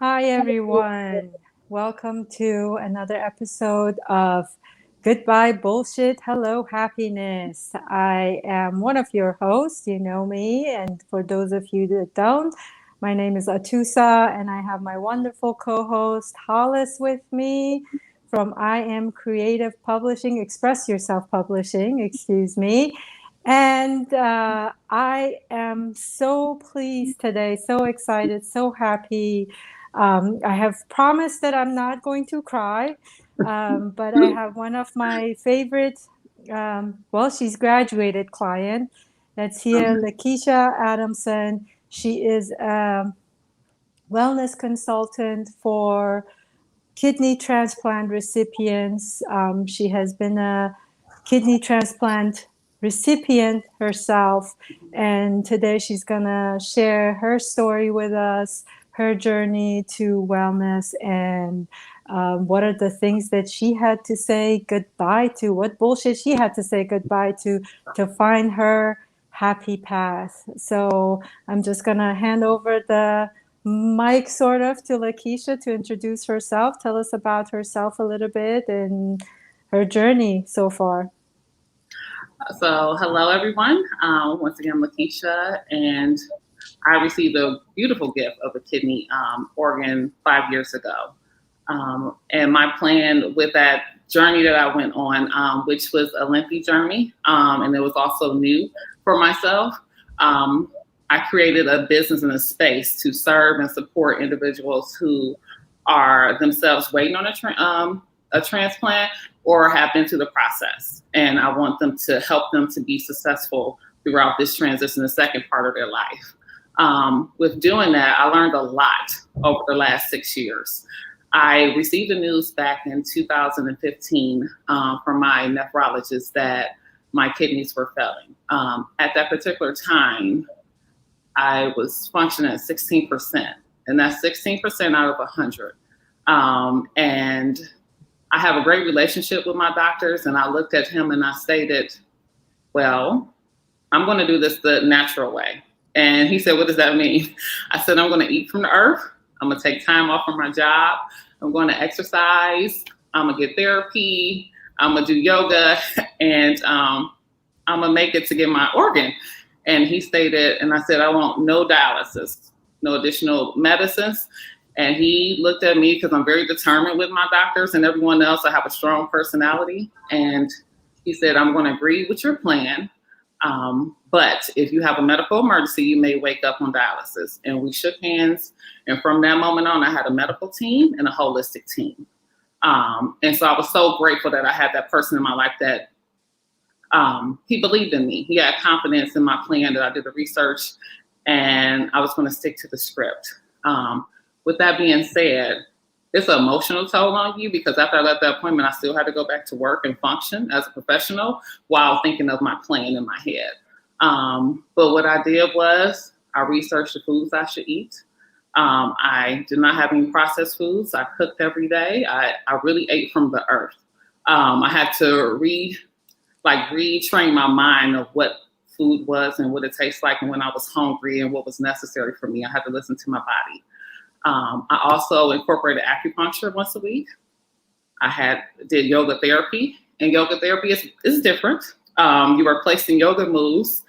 Hi, everyone. Welcome to another episode of Goodbye Bullshit, Hello Happiness. I am one of your hosts. You know me. And for those of you that don't, my name is Atusa, and I have my wonderful co host, Hollis, with me from I Am Creative Publishing, Express Yourself Publishing, excuse me. And I am so pleased today, so excited, so happy. I have promised that I'm not going to cry, but I have one of my favorite, she's graduated client that's here, Lakeisha Adamson. She is a wellness consultant for kidney transplant recipients. She has been a kidney transplant recipient herself, and today she's gonna share her story with us, her journey to wellness, and what are the things that she had to say goodbye to, what bullshit she had to say goodbye to find her happy path. So I'm just gonna hand over the mic sort of to Lakeisha to introduce herself, tell us about herself a little bit and her journey so far. So, hello everyone. Once again, Lakeisha, and I received a beautiful gift of a kidney organ 5 years ago. And my plan with that journey that I went on, which was a lengthy journey, and it was also new for myself. I created a business and a space to serve and support individuals who are themselves waiting on a transplant or have been through the process. And I want them to help them to be successful throughout this transition, the second part of their life. With doing that, I learned a lot over the last 6 years. I received the news back in 2015 from my nephrologist that my kidneys were failing. At that particular time, I was functioning at 16%, and that's 16% out of 100. And I have a great relationship with my doctors, and I looked at him and I stated, well, I'm going to do this the natural way. And he said, what does that mean? I said, I'm going to eat from the earth. I'm going to take time off from my job. I'm going to exercise. I'm going to get therapy. I'm going to do yoga, and I'm going to make it to get my organ. And he stated, and I said, I want no dialysis, no additional medicines. And he looked at me because I'm very determined with my doctors and everyone else. I have a strong personality. And he said, I'm going to agree with your plan. But if you have a medical emergency, you may wake up on dialysis. And we shook hands. And from that moment on, I had a medical team and a holistic team. And so I was so grateful that I had that person in my life that he believed in me. He had confidence in my plan, that I did the research, and I was going to stick to the script. With that being said, it's an emotional toll on you because after I left that appointment, I still had to go back to work and function as a professional while thinking of my plan in my head. But what I did was I researched the foods I should eat. I did not have any processed foods. I cooked every day. I really ate from the earth. I had to retrain my mind of what food was and what it tastes like and when I was hungry and what was necessary for me. I had to listen to my body. I also incorporated acupuncture once a week. Did yoga therapy, and yoga therapy is different. You are placed in yoga moves,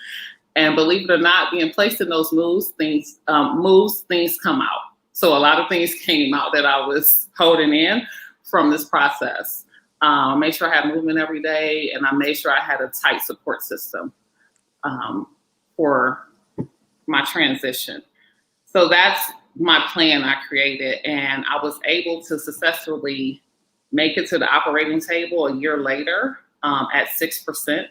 and believe it or not, being placed in those moves, things come out. So a lot of things came out that I was holding in from this process. I made sure I had movement every day, and I made sure I had a tight support system for my transition. So that's my plan I created, and I was able to successfully make it to the operating table a year later at 6%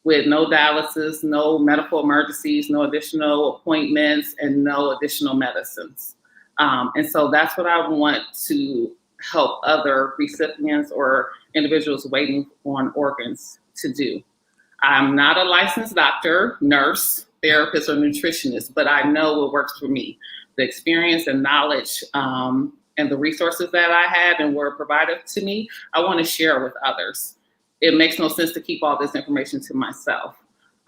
with no dialysis, no medical emergencies, no additional appointments, and no additional medicines. And so that's what I want to help other recipients or individuals waiting on organs to do. I'm not a licensed doctor, nurse, therapist, or nutritionist, but I know what works for me. The experience and knowledge and the resources that I had and were provided to me, I want to share with others. It makes no sense to keep all this information to myself.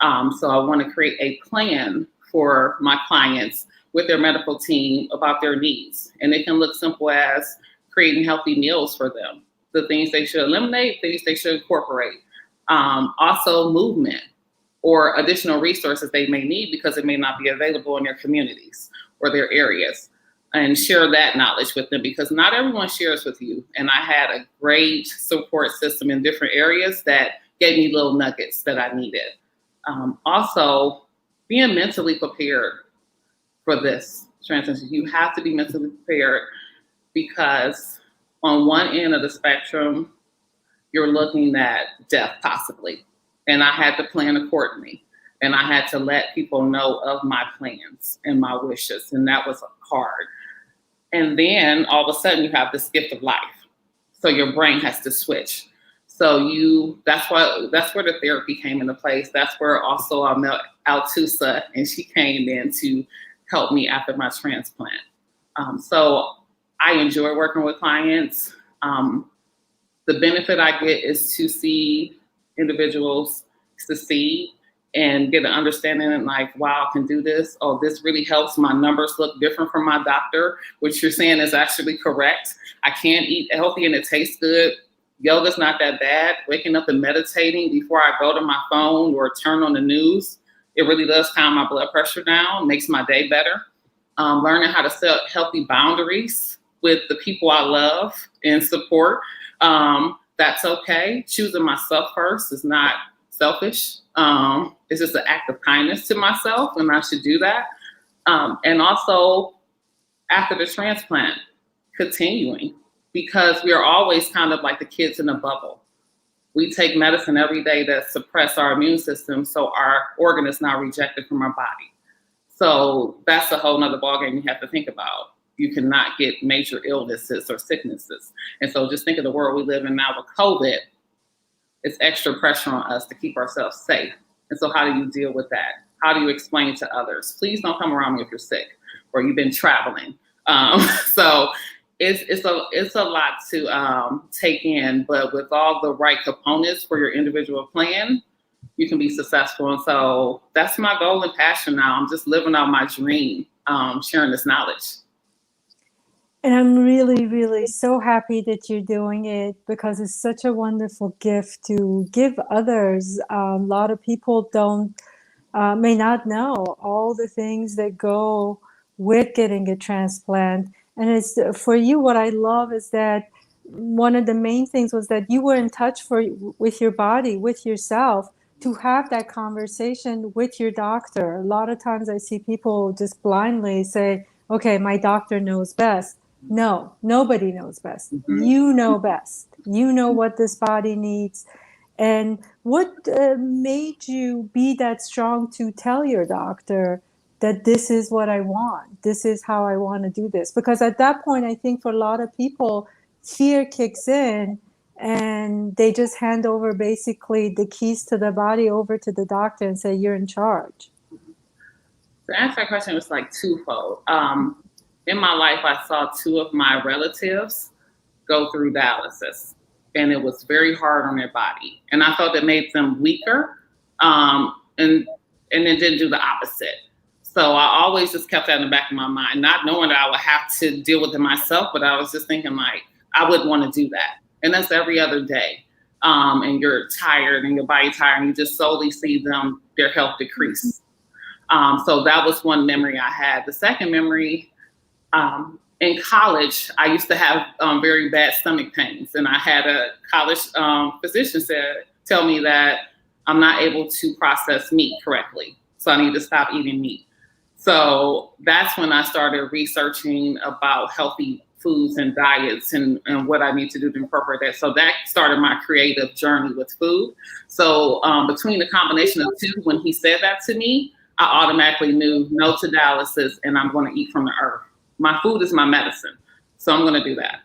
So I want to create a plan for my clients with their medical team about their needs. And it can look simple as creating healthy meals for them, the things they should eliminate, things they should incorporate. Also movement or additional resources they may need because it may not be available in their communities or their areas, and share that knowledge with them because not everyone shares with you. And I had a great support system in different areas that gave me little nuggets that I needed. Also, being mentally prepared for this transition. You have to be mentally prepared because on one end of the spectrum, you're looking at death possibly. And I had to plan accordingly. And I had to let people know of my plans and my wishes. And that was hard. And then all of a sudden you have this gift of life. So your brain has to switch. So that's where the therapy came into place. That's where also I met Altusa, and she came in to help me after my transplant. So I enjoy working with clients. The benefit I get is to see individuals succeed and get an understanding and like, wow, I can do this. Oh, this really helps. My numbers look different from my doctor, which you're saying is actually correct. I can eat healthy and it tastes good. Yoga's not that bad. Waking up and meditating before I go to my phone or turn on the news, it really does calm my blood pressure down, makes my day better. Learning how to set healthy boundaries with the people I love and support. That's okay. Choosing myself first is not selfish. It's just an act of kindness to myself, and I should do that. And also, after the transplant, continuing, because we are always kind of like the kids in a bubble. We take medicine every day that suppress our immune system, so our organ is now rejected from our body. So that's a whole nother ballgame you have to think about. You cannot get major illnesses or sicknesses. And so just think of the world we live in now with COVID. It's extra pressure on us to keep ourselves safe. And so how do you deal with that? How do you explain to others? Please don't come around me if you're sick or you've been traveling. So it's a lot to take in, but with all the right components for your individual plan, you can be successful. And so that's my goal and passion now. I'm just living out my dream, sharing this knowledge. And I'm really, really so happy that you're doing it because it's such a wonderful gift to give others. A lot of people may not know all the things that go with getting a transplant. And it's for you, what I love is that one of the main things was that you were in touch with your body, with yourself, to have that conversation with your doctor. A lot of times I see people just blindly say, okay, my doctor knows best. No, nobody knows best. Mm-hmm. You know best. You know what this body needs. And what made you be that strong to tell your doctor that this is what I want? This is how I want to do this? Because at that point, I think for a lot of people, fear kicks in and they just hand over basically the keys to the body over to the doctor and say, you're in charge. To answer that question, was like twofold. In my life, I saw two of my relatives go through dialysis, and it was very hard on their body. And I felt it made them weaker, and it didn't do the opposite. So I always just kept that in the back of my mind, not knowing that I would have to deal with it myself, but I was just thinking like, I wouldn't want to do that. And that's every other day. And you're tired and your body's tired, and you just slowly see their health decrease. So that was one memory I had. The second memory, in college, I used to have very bad stomach pains, and I had a college physician tell me that I'm not able to process meat correctly, so I need to stop eating meat. So that's when I started researching about healthy foods and diets and what I need to do to incorporate that. So that started my creative journey with food. So between the combination of two, when he said that to me, I automatically knew no to dialysis, and I'm going to eat from the earth. My food is my medicine, so I'm going to do that.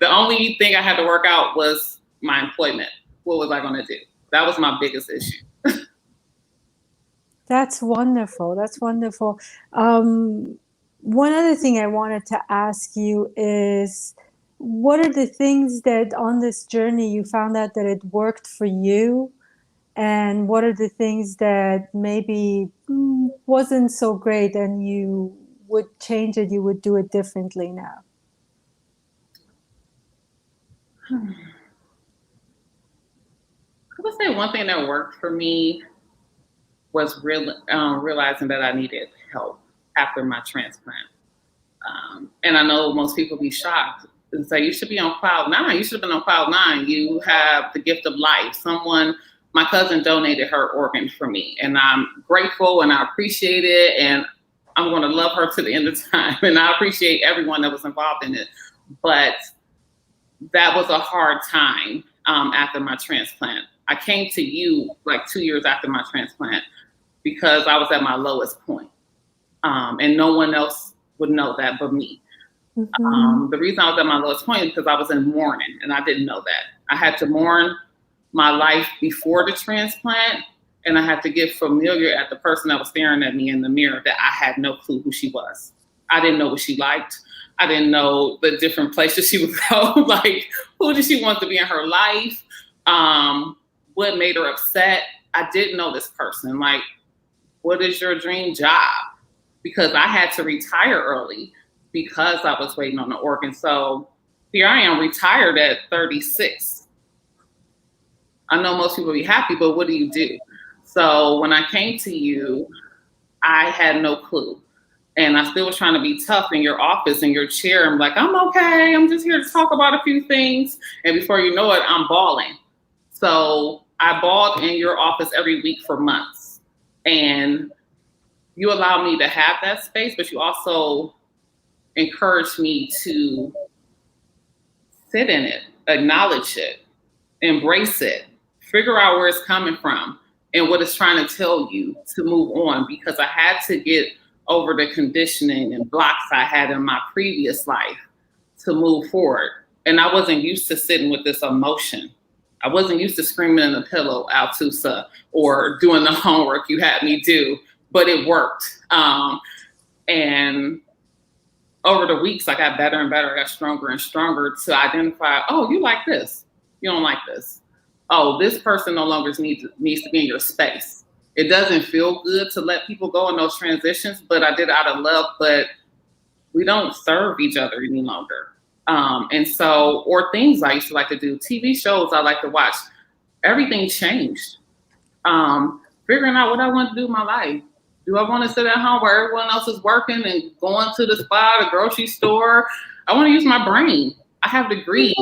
The only thing I had to work out was my employment. What was I going to do? That was my biggest issue. That's wonderful. That's wonderful. One other thing I wanted to ask you is, what are the things that on this journey you found out that it worked for you? And what are the things that maybe wasn't so great and you would change it, you would do it differently now? I would say one thing that worked for me was realizing that I needed help after my transplant. And I know most people be shocked and say, you should be on cloud nine. You should have been on cloud nine. You have the gift of life. My cousin donated her organ for me, and I'm grateful and I appreciate it. And I'm going to love her to the end of time. And I appreciate everyone that was involved in it. But that was a hard time after my transplant. I came to you like 2 years after my transplant because I was at my lowest point. And no one else would know that but me. Mm-hmm. The reason I was at my lowest point is because I was in mourning, and I didn't know that. I had to mourn my life before the transplant, and I had to get familiar at the person that was staring at me in the mirror that I had no clue who she was. I didn't know what she liked. I didn't know the different places she would go. Like, who did she want to be in her life? What made her upset? I didn't know this person. Like, what is your dream job? Because I had to retire early because I was waiting on the organ. So here I am, retired at 36. I know most people be happy, but what do you do? So when I came to you, I had no clue. And I still was trying to be tough in your office, in your chair. I'm like, I'm okay. I'm just here to talk about a few things. And before you know it, I'm bawling. So I bawled in your office every week for months. And you allowed me to have that space, but you also encouraged me to sit in it, acknowledge it, embrace it, figure out where it's coming from and what it's trying to tell you to move on, because I had to get over the conditioning and blocks I had in my previous life to move forward. And I wasn't used to sitting with this emotion. I wasn't used to screaming in the pillow, Altusa, or doing the homework you had me do, but it worked. And over the weeks, I got better and better. I got stronger and stronger to identify, oh, you like this. You don't like this. Oh, this person no longer needs to be in your space. It doesn't feel good to let people go in those transitions, but I did it out of love, but we don't serve each other any longer. And so, or things I used to like to do, TV shows I like to watch, everything changed. Figuring out what I want to do in my life. Do I want to sit at home where everyone else is working and going to the spa, the grocery store? I want to use my brain. I have degrees.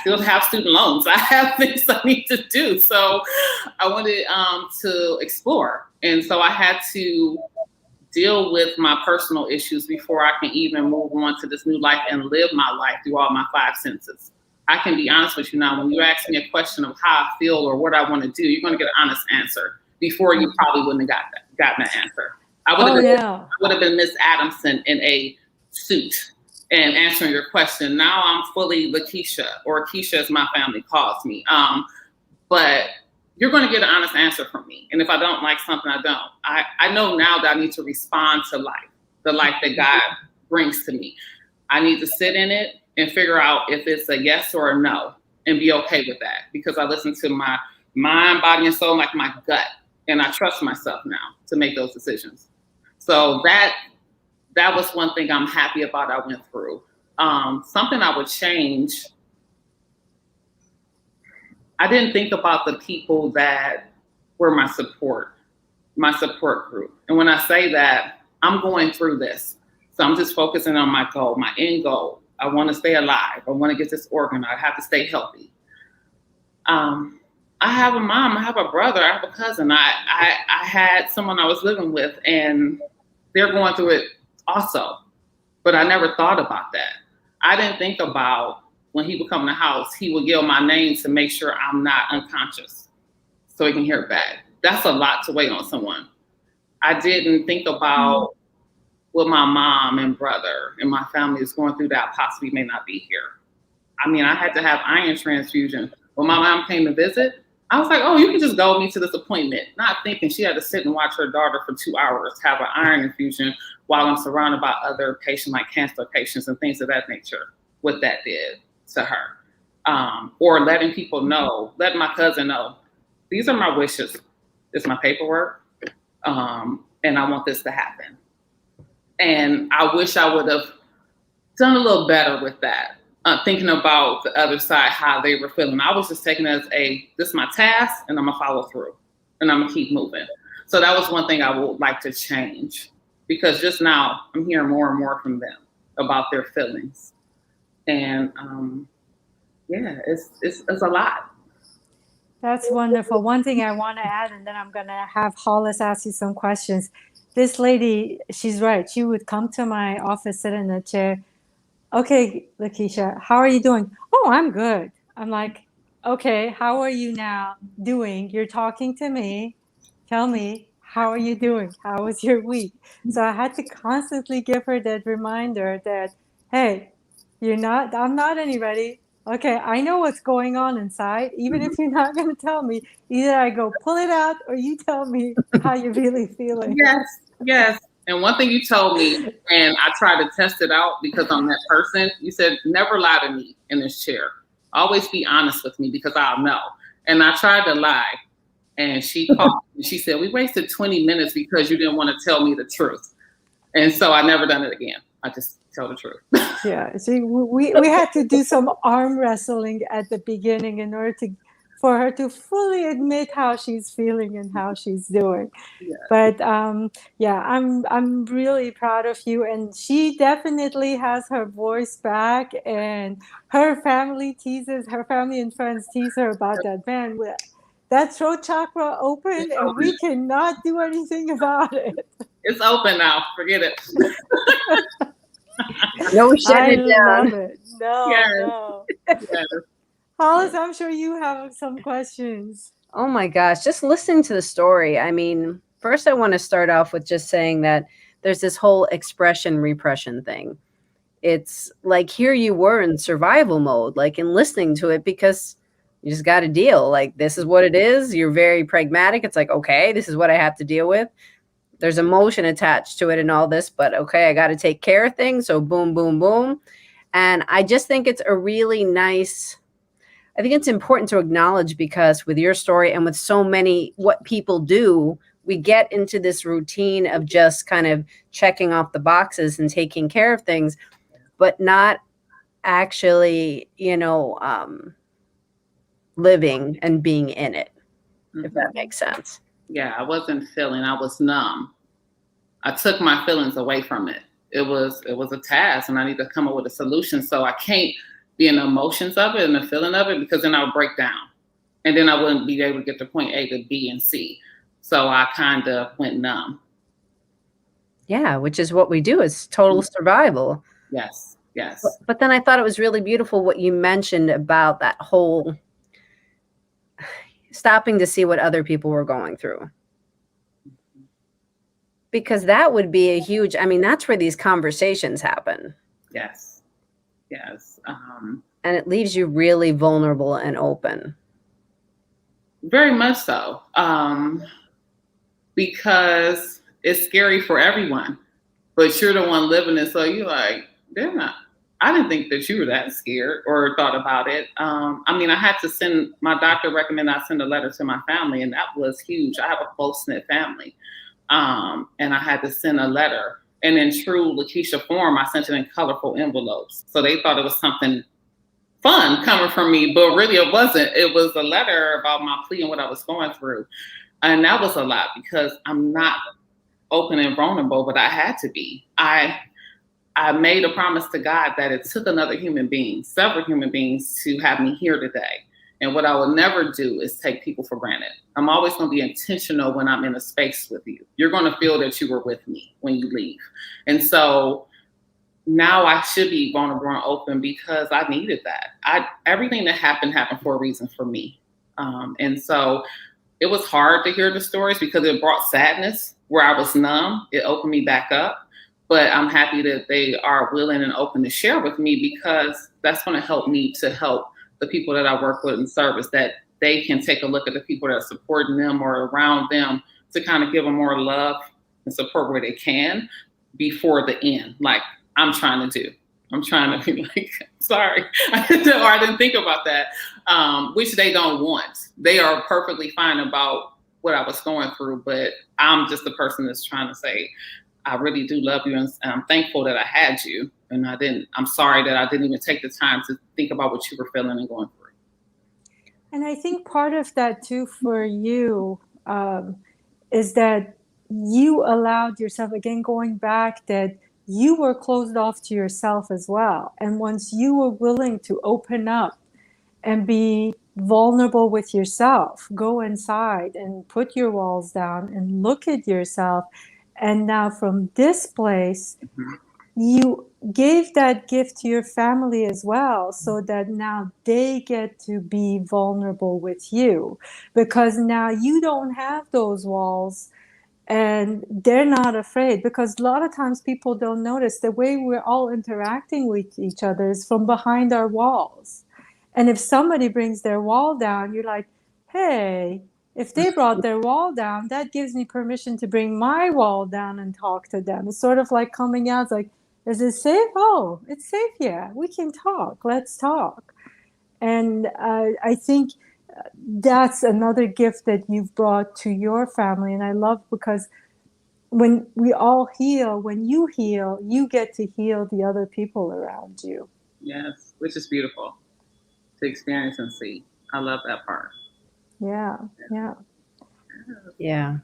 Still have student loans. I have things I need to do. So I wanted to explore. And so I had to deal with my personal issues before I can even move on to this new life and live my life through all my 5 senses. I can be honest with you now. When you ask me a question of how I feel or what I want to do, you're going to get an honest answer. Before, you probably wouldn't have gotten that answer. I would have been Miss Adamson in a suit and answering your question. Now I'm fully Lakeisha, or Keisha as my family calls me. But you're going to get an honest answer from me. And if I don't like something, I don't. I know now that I need to respond to life, the life that God brings to me. I need to sit in it and figure out if it's a yes or a no and be okay with that, because I listen to my mind, body, and soul, like my gut. And I trust myself now to make those decisions. So that was one thing I'm happy about I went through. Something I would change. I didn't think about the people that were my support group. And when I say that, I'm going through this. So I'm just focusing on my goal, my end goal. I want to stay alive. I want to get this organ. I have to stay healthy. I have a mom, I have a brother, I have a cousin. I had someone I was living with, and they're going through it also. But I never thought about that. I didn't think about when he would come in the house, he would yell my name to make sure I'm not unconscious so he can hear it back. That's a lot to wait on someone. I didn't think about what my mom and brother and my family is going through that possibly may not be here. I mean, I had to have iron transfusion. When my mom came to visit, I was like, oh, you can just go with me to this appointment. Not thinking she had to sit and watch her daughter for 2 hours, have an iron infusion while I'm surrounded by other patients like cancer patients and things of that nature, what that did to her. Or letting people know, letting my cousin know, these are my wishes. It's my paperwork. and I want this to happen. And I wish I would have done a little better with that. Thinking about the other side, how they were feeling. I was just taking it as this is my task, and I'm gonna follow through, and I'm gonna keep moving. So that was one thing I would like to change, because just now I'm hearing more and more from them about their feelings, and it's a lot. That's wonderful. One thing I want to add, and then I'm gonna have Hollis ask you some questions. This lady, she's right. She would come to my office, sit in a chair. Okay, Lakeisha, how are you doing? Oh, I'm good. I'm like, okay, how are you now doing? You're talking to me. Tell me, how are you doing? How was your week? So I had to constantly give her that reminder that, hey, I'm not anybody. Okay, I know what's going on inside. Even if you're not going to tell me, either I go pull it out or you tell me how you're really feeling. Yes. And one thing you told me, and I tried to test it out because I'm that person, you said, never lie to me in this chair. Always be honest with me because I'll know. And I tried to lie. And she called me and she said, we wasted 20 minutes because you didn't want to tell me the truth. And so I never done it again. I just tell the truth. Yeah. See, we had to do some arm wrestling at the beginning in order for her to fully admit how she's feeling and how she's doing. Yeah. But I'm really proud of you, and she definitely has her voice back, and her family and friends tease her about that. Man, that throat chakra open, and we cannot do anything about it. It's open now. Forget it. No shutting it down. I love it. No. Yes. Hollis, I'm sure you have some questions. Oh my gosh, just listening to the story. I mean, first I want to start off with just saying that there's this whole expression repression thing. It's like here you were in survival mode, like in listening to it, because you just got to deal. Like, this is what it is. You're very pragmatic. It's like, okay, this is what I have to deal with. There's emotion attached to it and all this, but okay, I got to take care of things. So boom, boom, boom. And I just think it's a really nice, I think it's important to acknowledge, because with your story and with so many, what people do, we get into this routine of just kind of checking off the boxes and taking care of things, but not actually, living and being in it, if that makes sense. Yeah, I wasn't feeling, I was numb. I took my feelings away from it. It was a task, and I need to come up with a solution. So I can't be in the emotions of it and the feeling of it, because then I'll break down. And then I wouldn't be able to get to point A to B and C. So I kind of went numb. Yeah, which is what we do. It's total survival. Yes. But then I thought it was really beautiful what you mentioned about that whole stopping to see what other people were going through. Because that would be a huge, that's where these conversations happen. Yes. And it leaves you really vulnerable and open. Very much so. Because it's scary for everyone, but you're the one living it. So you're like, I didn't think that you were that scared or thought about it. I had to my doctor recommended I send a letter to my family, and that was huge. I have a close-knit family. And I had to send a letter. And in true Lakeisha form, I sent it in colorful envelopes. So they thought it was something fun coming from me, but really it wasn't. It was a letter about my plea and what I was going through. And that was a lot, because I'm not open and vulnerable, but I had to be. I made a promise to God that it took another human being, several human beings, to have me here today. And what I will never do is take people for granted. I'm always going to be intentional when I'm in a space with you. You're going to feel that you were with me when you leave. And so now I should be vulnerable and open, because I needed that. Everything that happened for a reason for me. And so it was hard to hear the stories, because it brought sadness where I was numb. It opened me back up. But I'm happy that they are willing and open to share with me, because that's going to help me to help the people that I work with in service, that they can take a look at the people that are supporting them or around them, to kind of give them more love and support where they can before the end. Like I'm trying to do. I'm trying to be like, sorry, I didn't think about that, which they don't want. They are perfectly fine about what I was going through, but I'm just the person that's trying to say, I really do love you, and I'm thankful that I had you. And I'm sorry that I didn't even take the time to think about what you were feeling and going through. And I think part of that too for you is that you allowed yourself, again, going back, that you were closed off to yourself as well. And once you were willing to open up and be vulnerable with yourself, go inside and put your walls down and look at yourself. And now from this place, you gave that gift to your family as well, so that now they get to be vulnerable with you, because now you don't have those walls and they're not afraid. Because a lot of times people don't notice the way we're all interacting with each other is from behind our walls. And if somebody brings their wall down, you're like, hey, if they brought their wall down, that gives me permission to bring my wall down and talk to them. It's sort of like coming out, it's like, is it safe? Oh, it's safe. Yeah, we can talk. Let's talk. And I think that's another gift that you've brought to your family. And I love, because when we all heal, when you heal, you get to heal the other people around you. Yes, which is beautiful to experience and see. I love that part. Yeah, yeah. Yeah.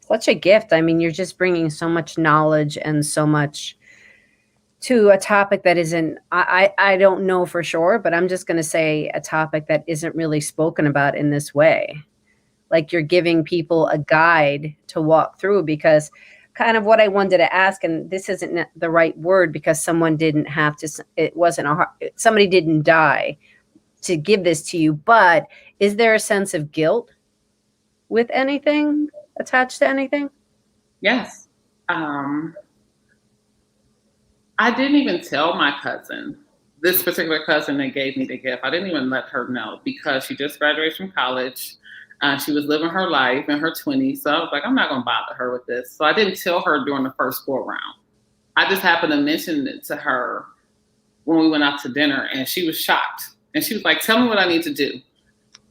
Such a gift. I mean, you're just bringing so much knowledge and so much to a topic that isn't, I don't know for sure, but I'm just going to say a topic that isn't really spoken about in this way. Like, you're giving people a guide to walk through, because kind of what I wanted to ask, and this isn't the right word because someone didn't have to, it wasn't somebody didn't die to give this to you, but is there a sense of guilt with anything attached to anything? Yes. I didn't even tell my cousin, this particular cousin that gave me the gift. I didn't even let her know, because she just graduated from college. She was living her life in her 20s. So I was like, I'm not going to bother her with this. So I didn't tell her during the first go around. I just happened to mention it to her when we went out to dinner, and she was shocked. And she was like, tell me what I need to do.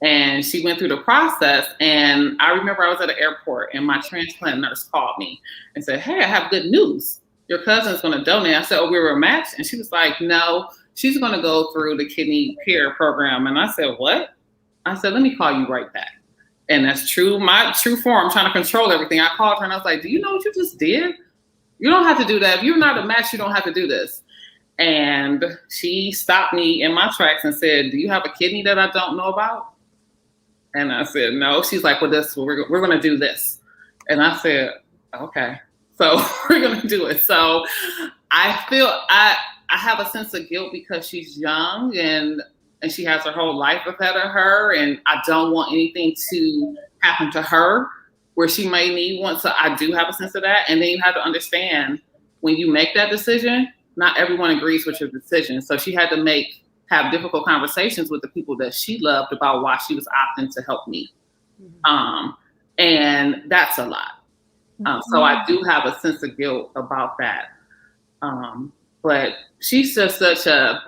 And she went through the process. And I remember I was at the airport, and my transplant nurse called me and said, hey, I have good news. Your cousin's going to donate. I said, oh, we were a match? And she was like, no, she's going to go through the kidney care program. And I said, what? I said, let me call you right back. And that's true. My true form, I'm trying to control everything. I called her and I was like, do you know what you just did? You don't have to do that. If you're not a match, you don't have to do this. And she stopped me in my tracks and said, do you have a kidney that I don't know about? And I said, no. She's like, well, we're going to do this. And I said, okay. So we're going to do it. So I feel I have a sense of guilt because she's young and she has her whole life ahead of her. And I don't want anything to happen to her where she may need one. So I do have a sense of that. And then you have to understand, when you make that decision, not everyone agrees with your decision. So she had to have difficult conversations with the people that she loved about why she was opting to help me. And that's a lot. So I do have a sense of guilt about that. But she's just such a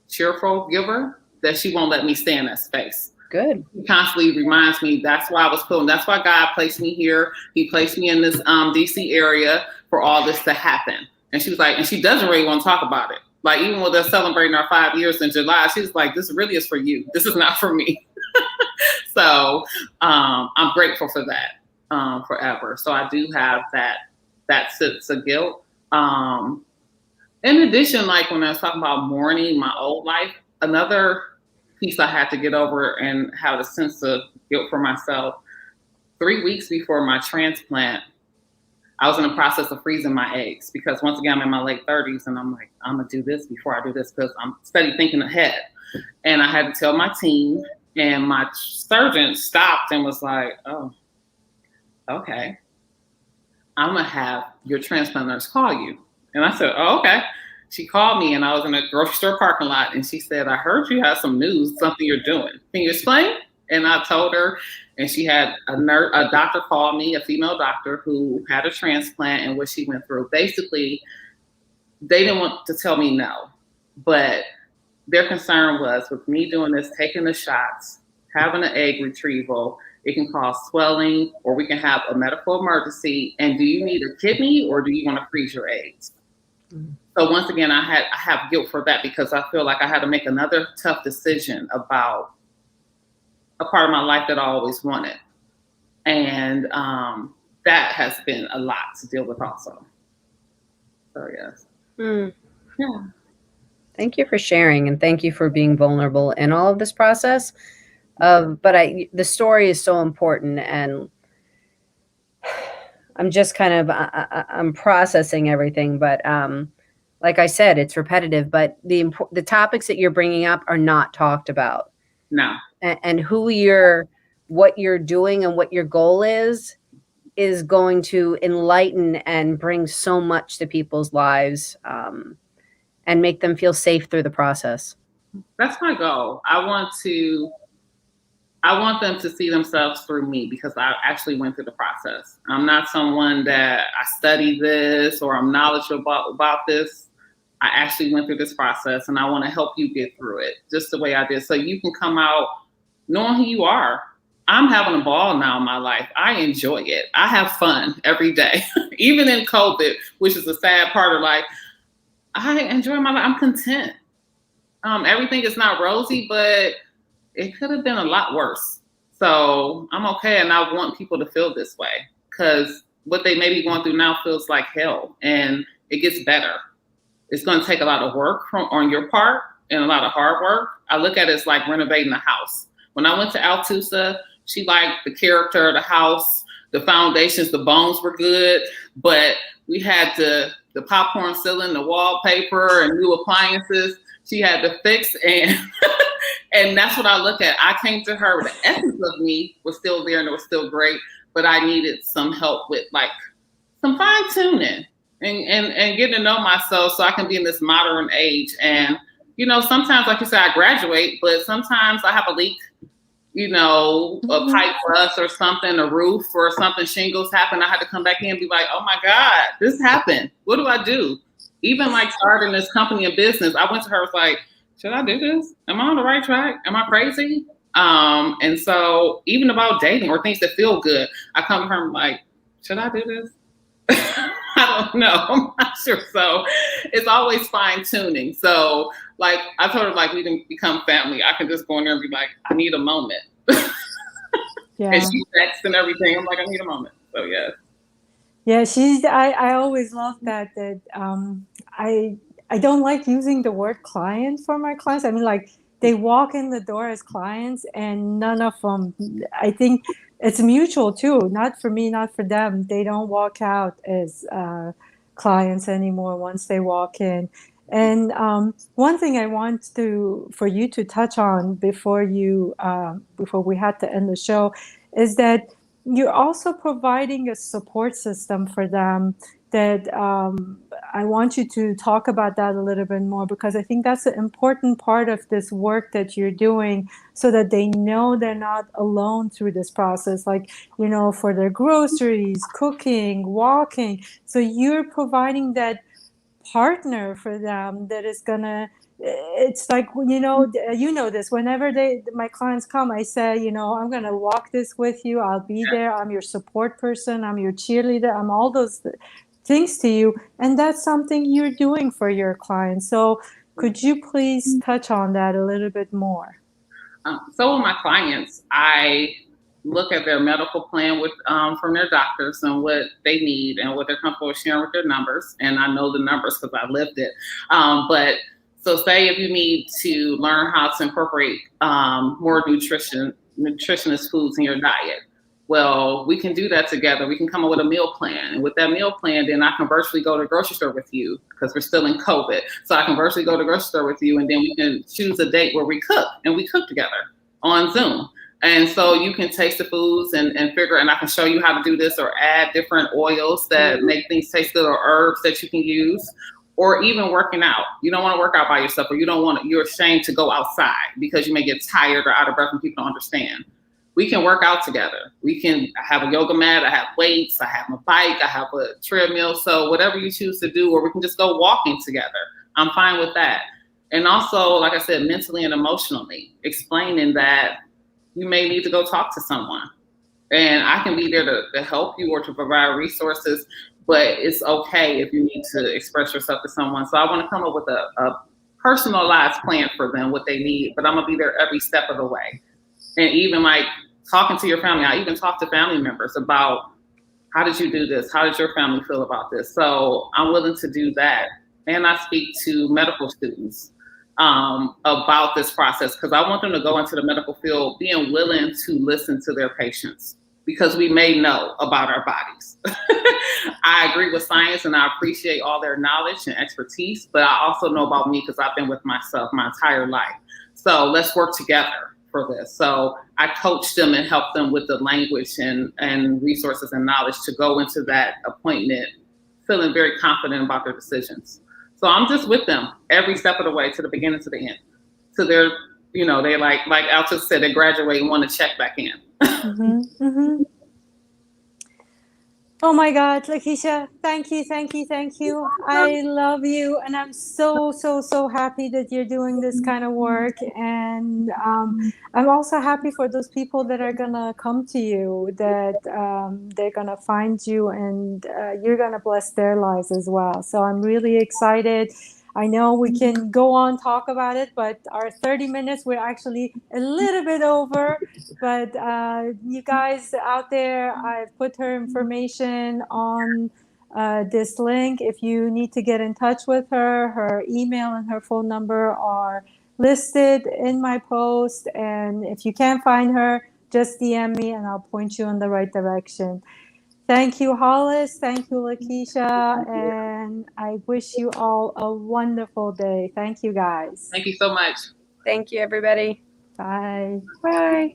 cheerful giver that she won't let me stay in that space. Good. She constantly reminds me, that's why I was put, that's why God placed me here. He placed me in this DC area for all this to happen. And she was like, and she doesn't really want to talk about it. Like, even with us celebrating our 5 years in July, she's like, this really is for you. This is not for me. So I'm grateful for that forever. So I do have that sense of guilt. In addition, like when I was talking about mourning my old life, another piece I had to get over and have a sense of guilt for myself. 3 weeks before my transplant, I was in the process of freezing my eggs because, once again, I'm in my late 30s and I'm like, I'm going to do this before I do this because I'm steady thinking ahead. And I had to tell my team, and my surgeon stopped and was like, oh, okay, I'm going to have your transplant nurse call you. And I said, oh, okay. She called me and I was in a grocery store parking lot and she said, I heard you have some news, something you're doing. Can you explain? And I told her, and she had a doctor call me, a female doctor who had a transplant and what she went through. Basically, they didn't want to tell me no, but their concern was with me doing this, taking the shots, having an egg retrieval, It can cause swelling, or we can have a medical emergency. And do you need a kidney, or do you want to freeze your eggs? So once again, I have guilt for that, because I feel like I had to make another tough decision about a part of my life that I always wanted. And that has been a lot to deal with also. So yes. Yeah. Thank you for sharing, and thank you for being vulnerable in all of this process. But the story is so important, and I'm just kind of I'm processing everything. But like I said, it's repetitive. But the topics that you're bringing up are not talked about. No. And what you're doing and what your goal is going to enlighten and bring so much to people's lives, and make them feel safe through the process. That's my goal. I want them to see themselves through me, because I actually went through the process. I'm not someone that I study this or I'm knowledgeable about this. I actually went through this process, and I want to help you get through it just the way I did, so you can come out knowing who you are. I'm having a ball now in my life. I enjoy it. I have fun every day, even in COVID, which is a sad part of life. I enjoy my life. I'm content. Everything is not rosy, but it could have been a lot worse. So I'm okay. And I want people to feel this way, because what they may be going through now feels like hell, and it gets better. It's going to take a lot of work on your part, and a lot of hard work. I look at it as like renovating a house. When I went to Altusa, she liked the character of the house, the foundations, the bones were good, but we had the popcorn ceiling, the wallpaper, and new appliances she had to fix, and and that's what I look at. I came to her, the essence of me was still there, and it was still great, but I needed some help with like some fine tuning and getting to know myself, so I can be in this modern age. And sometimes, like you said, I graduate, but sometimes I have a leak, a pipe rust or something, a roof or something, shingles happen. I had to come back in and be like, oh my God, this happened. What do I do? Even like starting this company and business, I went to her, was like, should I do this? Am I on the right track? Am I crazy? And so even about dating or things that feel good, I come to her and I'm like, should I do this? I don't know. I'm not sure. So it's always fine tuning. So like I told her, like, we didn't become family. I can just go in there and be like, I need a moment. Yeah. And she texts and everything. I'm like, I need a moment. So yeah. Yeah, I always love that I don't like using the word client for my clients. I mean, like, they walk in the door as clients, and none of them, I think it's mutual too. Not for me, not for them. They don't walk out as clients anymore once they walk in. And one thing I want for you to touch on before we had to end the show is that you're also providing a support system for them that I want you to talk about that a little bit more, because I think that's an important part of this work that you're doing, so that they know they're not alone through this process, like, for their groceries, cooking, walking. So you're providing that partner for them that is gonna, it's like, this, whenever my clients come, I say, I'm gonna walk this with you, I'll be there, I'm your support person, I'm your cheerleader, I'm all those things to you. And that's something you're doing for your clients. So could you please touch on that a little bit more? So with my clients, I look at their medical plan from their doctors and what they need and what they're comfortable sharing with their numbers. And I know the numbers because I lived it. But so say if you need to learn how to incorporate more nutritionist foods in your diet, well, we can do that together. We can come up with a meal plan. And with that meal plan, then I can virtually go to the grocery store with you, because we're still in COVID. So I can virtually go to the grocery store with you, and then we can choose a date where we cook, and we cook together on Zoom. And so you can taste the foods and figure, and I can show you how to do this, or add different oils that make things taste good, or herbs that you can use, or even working out. You don't want to work out by yourself, or you're ashamed to go outside because you may get tired or out of breath and people don't understand. We can work out together. We can have a yoga mat, I have weights, I have my bike, I have a treadmill. So whatever you choose to do, or we can just go walking together. I'm fine with that. And also, like I said, mentally and emotionally, explaining that you may need to go talk to someone. And I can be there to help you or to provide resources, but it's okay if you need to express yourself to someone. So I want to come up with a personalized plan for them, what they need, but I'm going to be there every step of the way. And even like talking to your family, I even talk to family members about, how did you do this? How does your family feel about this? So I'm willing to do that. And I speak to medical students about this process, because I want them to go into the medical field being willing to listen to their patients, because we may know about our bodies. I agree with science and I appreciate all their knowledge and expertise, but I also know about me because I've been with myself my entire life. So let's work together for this. So I coach them and help them with the language and resources and knowledge to go into that appointment feeling very confident about their decisions. So I'm just with them every step of the way, to the beginning to the end. So they're, they like Al just said, they graduate and want to check back in. Mm-hmm, mm-hmm. Oh my God, Lakeisha, thank you, thank you, thank you. I love you. And I'm so, so, so happy that you're doing this kind of work. And I'm also happy for those people that are going to come to you, that they're going to find you, and you're going to bless their lives as well. So I'm really excited. I know we can go on, talk about it, but our 30 minutes, we're actually a little bit over. But you guys out there, I've put her information on this link. If you need to get in touch with her, her email and her phone number are listed in my post. And if you can't find her, just DM me and I'll point you in the right direction. Thank you, Hollis. Thank you, Lakeisha. And I wish you all a wonderful day. Thank you, guys. Thank you so much. Thank you, everybody. Bye. Bye.